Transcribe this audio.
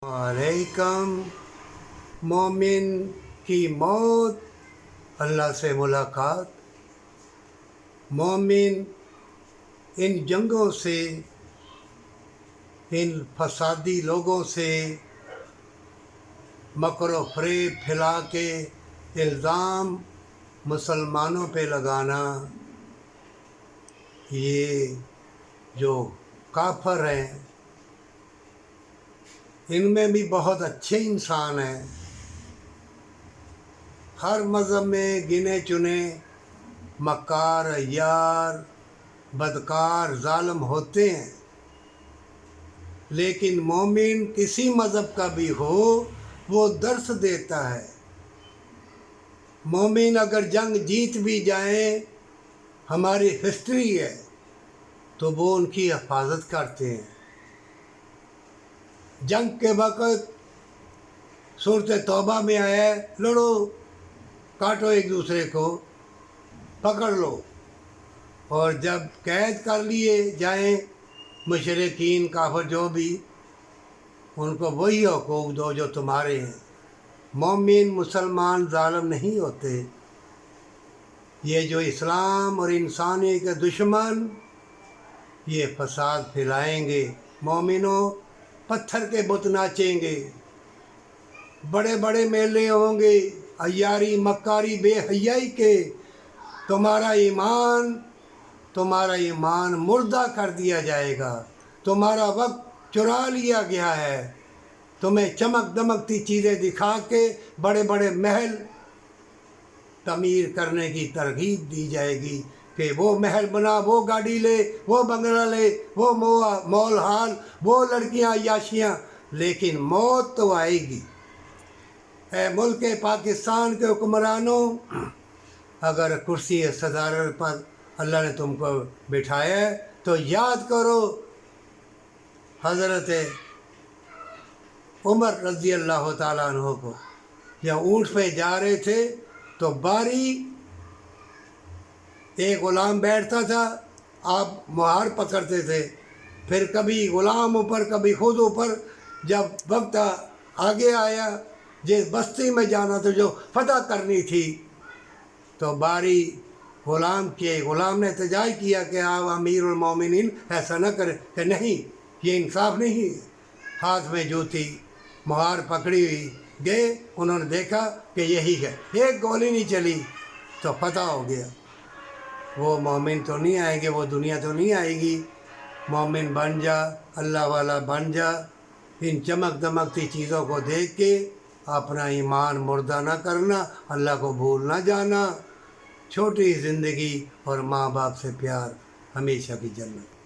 अलैकम। मोमिन की मौत, अल्लाह से मुलाकात। मोमिन इन जंगों से, इन फसादी लोगों से मकर व फ़रेब फैला के इल्ज़ाम मुसलमानों पे लगाना, ये जो काफिर हैं, इनमें भी बहुत अच्छे इंसान हैं। हर मज़हब में गिने चुने मक्कार, अय्यार, बदकार, ज़ालिम होते हैं, लेकिन मोमिन किसी मज़हब का भी हो, वो दर्स देता है। मोमिन अगर जंग जीत भी जाए, हमारी हिस्ट्री है, तो वो उनकी हिफाजत करते हैं। जंग के वक़्त सूरत तौबा में आया है, लड़ो, काटो एक दूसरे को, पकड़ लो, और जब कैद कर लिए जाएं मुशरिकीन काफिर जो भी, उनको वही हुकूक दो जो तुम्हारे हैं। मोमिन मुसलमान ज़ालिम नहीं होते। ये जो इस्लाम और इंसानी के दुश्मन, ये फसाद फैलाएंगे। मोमिनों, पत्थर के बुत नाचेंगे, बड़े बड़े मेले होंगे, अय्यारी मक्कारी बेहयाई के। तुम्हारा ईमान मुर्दा कर दिया जाएगा। तुम्हारा वक्त चुरा लिया गया है। तुम्हें चमक दमकती चीज़ें दिखा के बड़े बड़े महल तमीर करने की तरगीब दी जाएगी कि वो महल बना, वो गाड़ी ले, वो बंगला ले, वो मॉल हाल, वो लड़कियां याशियाँ, लेकिन मौत तो आएगी। ए मुल्क पाकिस्तान के हुक्मरानों, अगर कुर्सी सदारत पर अल्लाह ने तुमको बिठाया है, तो याद करो हज़रत उमर रज़ी अल्लाह ताला अन्हु को। जब ऊँट पे जा रहे थे तो बारी एक ग़ुलाम बैठता था, आप मुहार पकड़ते थे, फिर कभी ग़ुलाम ऊपर, कभी खुद ऊपर। जब वक्त आगे आया, जिस बस्ती में जाना था, जो फतह करनी थी, तो बारी ग़ुलाम की। ग़ुलाम ने एहतजाज किया कि आप अमीरुल मोमिनीन ऐसा न करें, कि नहीं, ये इंसाफ नहीं है। हाथ में जूती, मुहार पकड़ी हुई गए। उन्होंने देखा कि यही है, एक गोली नहीं चली तो फतह हो गया। वो मोमिन तो नहीं आएंगे, वो दुनिया तो नहीं आएगी। मोमिन बन जा, अल्लाह वाला बन जा। इन चमक दमकती चीज़ों को देख के अपना ईमान मुर्दा ना करना, अल्लाह को भूल ना जाना। छोटी ज़िंदगी और माँ बाप से प्यार, हमेशा की जन्नत।